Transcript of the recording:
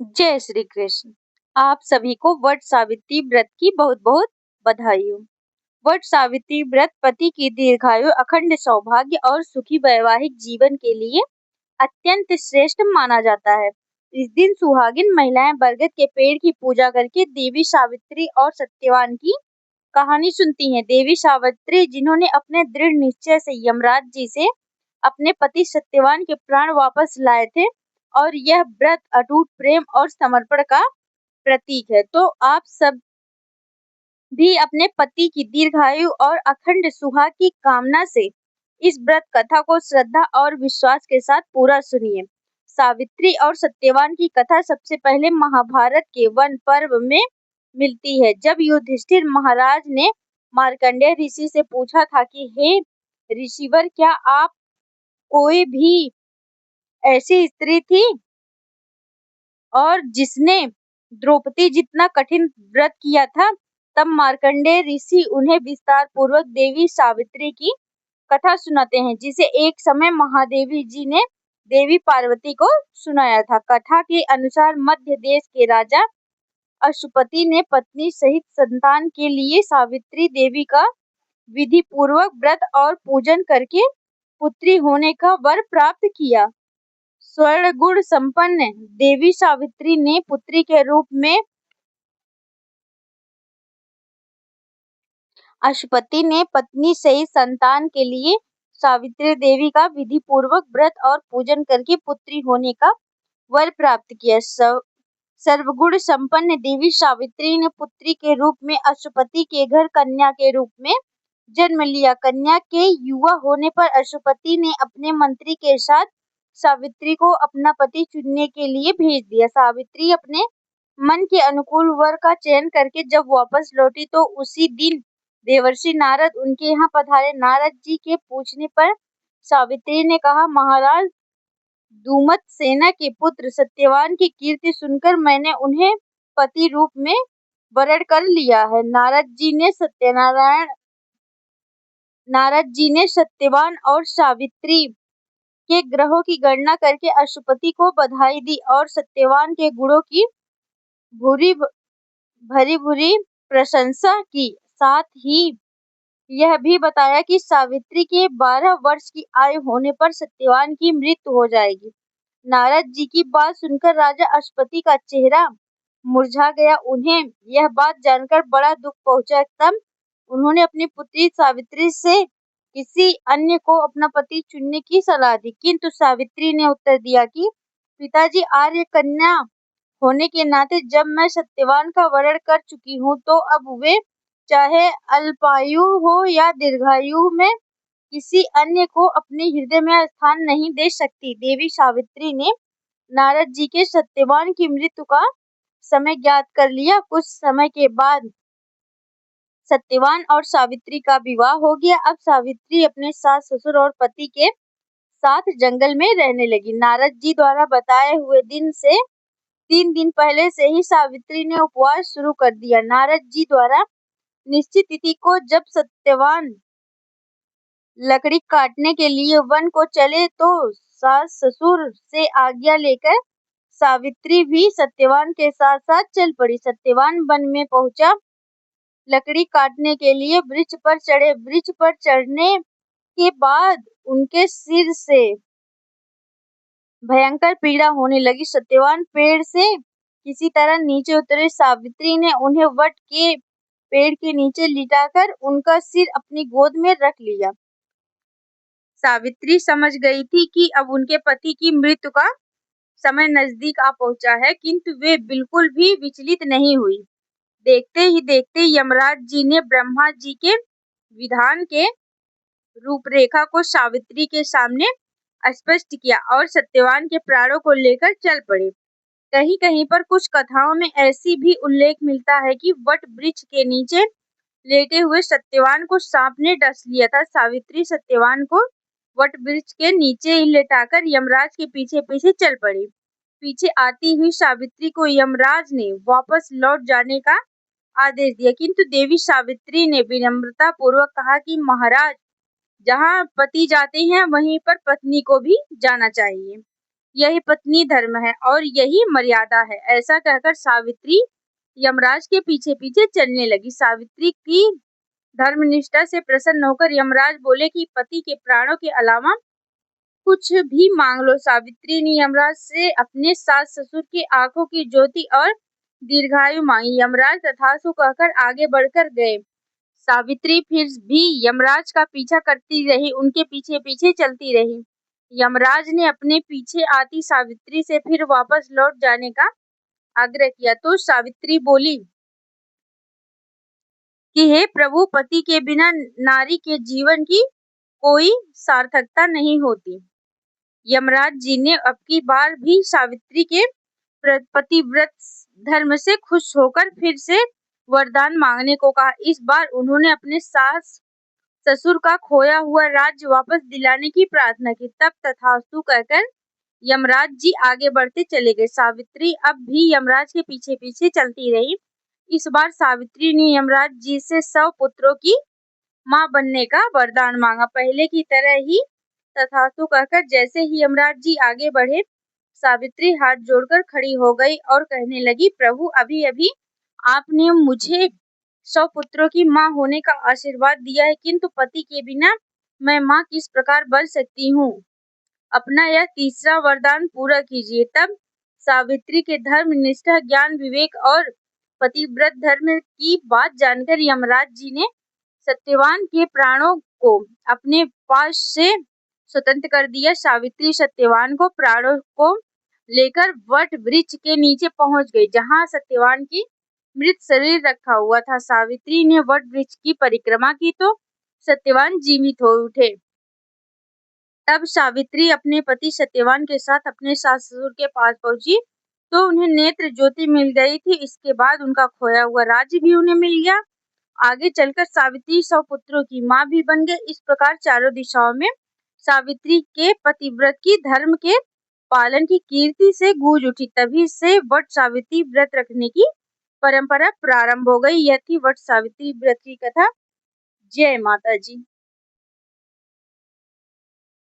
जय श्री कृष्ण। आप सभी को वट सावित्री व्रत की बहुत बहुत बधाई हो। वट सावित्री व्रत पति की दीर्घायु, अखंड सौभाग्य और सुखी वैवाहिक जीवन के लिए अत्यंत श्रेष्ठ माना जाता है। इस दिन सुहागिन महिलाएं बरगद के पेड़ की पूजा करके देवी सावित्री और सत्यवान की कहानी सुनती हैं। देवी सावित्री जिन्होंने अपने दृढ़ निश्चय से यमराज जी से अपने पति सत्यवान के प्राण वापस लाए थे, और यह व्रत अटूट प्रेम और समर्पण का प्रतीक है। तो आप सब भी अपने पति की दीर्घायु और अखंड सुहाग की कामना से इस व्रत कथा को श्रद्धा और विश्वास के साथ पूरा सुनिए। सावित्री और सत्यवान की कथा सबसे पहले महाभारत के वन पर्व में मिलती है, जब युधिष्ठिर महाराज ने मार्कंडेय ऋषि से पूछा था कि हे ऋषिवर, क्या आप कोई भी ऐसी स्त्री थी और जिसने द्रौपदी जितना कठिन व्रत किया था। तब मार्कंडेय ऋषि उन्हें विस्तार पूर्वक देवी सावित्री की कथा सुनाते हैं, जिसे एक समय महादेवी जी ने देवी पार्वती को सुनाया था। कथा के अनुसार मध्य देश के राजा अशुपति ने पत्नी सहित संतान के लिए सावित्री देवी का विधि पूर्वक व्रत और पूजन करके पुत्री होने का वर प्राप्त किया। स्वर्ण गुण संपन्न देवी सावित्री ने पुत्री के रूप में अशुपति ने पत्नी सहित संतान के लिए सावित्री देवी का विधि पूर्वक व्रत और पूजन करके पुत्री होने का वर प्राप्त किया। सर्वगुण संपन्न देवी सावित्री ने पुत्री के रूप में अशुपति के घर कन्या के रूप में जन्म लिया। कन्या के युवा होने पर अशुपति ने अपने मंत्री के साथ सावित्री को अपना पति चुनने के लिए भेज दिया। सावित्री अपने मन के अनुकूल वर का चयन करके जब वापस लौटी तो उसी दिन देवर्षि नारद उनके यहाँ पधारे। नारद जी के पूछने पर सावित्री ने कहा, महाराज, दूमत सेना के पुत्र सत्यवान की कीर्ति सुनकर मैंने उन्हें पति रूप में वरण कर लिया है। नारद जी ने सत्यवान और सावित्री के ग्रहों की गणना करके अशुपति को बधाई दी और सत्यवान के गुणों की भरी भरी प्रशंसा की। साथ ही यह भी बताया कि सावित्री के 12 वर्ष की आयु होने पर सत्यवान की मृत्यु हो जाएगी। नारद जी की बात सुनकर राजा अशुपति का चेहरा मुरझा गया। उन्हें यह बात जानकर बड़ा दुख पहुंचा। तब उन्होंने अपनी पुत्री सावित्री से किसी अन्य को अपना पति चुनने की सलाह दी, किंतु सावित्री ने उत्तर दिया कि पिताजी, आर्य कन्या होने के नाते जब मैं सत्यवान का वरण कर चुकी हूँ, तो अब वे चाहे अल्पायु हो या दीर्घायु, में किसी अन्य को अपने हृदय में स्थान नहीं दे सकती। देवी सावित्री ने नारद जी के सत्यवान की मृत्यु का समय ज्ञात कर लिया। कुछ समय के बाद सत्यवान और सावित्री का विवाह हो गया। अब सावित्री अपने सास ससुर और पति के साथ जंगल में रहने लगी। नारद जी द्वारा बताए हुए दिन से 3 दिन पहले से ही सावित्री ने उपवास शुरू कर दिया। नारद जी द्वारा निश्चित तिथि को जब सत्यवान लकड़ी काटने के लिए वन को चले, तो सास ससुर से आज्ञा लेकर सावित्री भी सत्यवान के साथ साथ चल पड़ी। सत्यवान वन में पहुंचा, लकड़ी काटने के लिए वृक्ष पर चढ़े। वृक्ष पर चढ़ने के बाद उनके सिर से भयंकर पीड़ा होने लगी। सत्यवान पेड़ से किसी तरह नीचे उतरे। सावित्री ने उन्हें वट के पेड़ के नीचे लिटाकर उनका सिर अपनी गोद में रख लिया। सावित्री समझ गई थी कि अब उनके पति की मृत्यु का समय नजदीक आ पहुंचा है, किंतु वे बिल्कुल भी विचलित नहीं हुई। देखते ही देखते यमराज जी ने ब्रह्मा जी के विधान के रूपरेखा को सावित्री के सामने स्पष्ट किया और सत्यवान के प्राणों को लेकर चल पड़े। कहीं कहीं पर कुछ कथाओं में ऐसी भी उल्लेख मिलता है कि वट वृक्ष के नीचे लेटे हुए सत्यवान को सांप ने डस लिया था। सावित्री सत्यवान को वट वृक्ष के नीचे ही लेटाकर यमराज के पीछे पीछे चल पड़ी। पीछे आती हुई सावित्री को यमराज ने वापस लौट जाने का आदेश दिया, किंतु देवी सावित्री ने विनम्रता पूर्वक कहा कि महाराज, जहाँ पति जाते हैं वहीं पर पत्नी को भी जाना चाहिए। यही पत्नी धर्म है और यही मर्यादा है। ऐसा कहकर सावित्री यमराज के पीछे पीछे चलने लगी। सावित्री की धर्मनिष्ठा से प्रसन्न होकर यमराज बोले कि पति के प्राणों के अलावा कुछ भी मांग लो। सावित्री ने यमराज से अपने सास ससुर की आंखों की ज्योति और दीर्घायु मांगी। यमराज तथास्तु कहकर आगे बढ़कर गए। सावित्री फिर भी यमराज का पीछा करती रही, उनके पीछे पीछे चलती रही। यमराज ने अपने पीछे आती सावित्री से फिर वापस लौट जाने का आग्रह किया तो सावित्री बोली कि हे प्रभु, पति के बिना नारी के जीवन की कोई सार्थकता नहीं होती। यमराज जी ने अब की बार भी सावित्री के पतिव्रत धर्म से खुश होकर फिर से वरदान मांगने को कहा। इस बार उन्होंने अपने सास ससुर का खोया हुआ राज्य वापस दिलाने की प्रार्थना की। तब तथास्तु कहकर यमराज जी आगे बढ़ते चले गए। सावित्री अब भी यमराज के पीछे पीछे चलती रही। इस बार सावित्री ने यमराज जी से 100 पुत्रों की मां बनने का वरदान मांगा। पहले की तरह ही तथास्तु कहकर जैसे ही यमराज जी आगे बढ़े, सावित्री हाथ जोड़कर खड़ी हो गई और कहने लगी, प्रभु, अभी अभी आपने मुझे 100 पुत्रों की मां होने का आशीर्वाद दिया है, किंतु पति के बिना मैं मां किस प्रकार बन सकती हूँ? अपना यह तीसरा वरदान पूरा कीजिए। तब सावित्री के धर्म निष्ठा, ज्ञान, विवेक और पतिव्रत धर्म की बात जानकर यमराज जी ने सत्यवान के प्राणों को अपने पास से स्वतंत्र कर दिया। सावित्री सत्यवान को प्राणों को लेकर वट वृक्ष के नीचे पहुंच गई, जहां सत्यवान की मृत शरीर रखा हुआ था। सावित्री ने वट वृक्ष की परिक्रमा की तो सत्यवान जीवित हो उठे। तब सावित्री अपने पति सत्यवान के साथ अपने सास ससुर के पास पहुंची तो उन्हें नेत्र ज्योति मिल गई थी। इसके बाद उनका खोया हुआ राज्य भी उन्हें मिल गया। आगे चलकर सावित्री 100 पुत्रों की मां भी बन गई। इस प्रकार चारों दिशाओं में सावित्री के पतिव्रत की धर्म के पालन की कीर्ति से गूंज उठी। तभी से वट सावित्री व्रत रखने की परंपरा प्रारंभ हो गई। यह थी वट सावित्री व्रत की कथा। जय माता जी।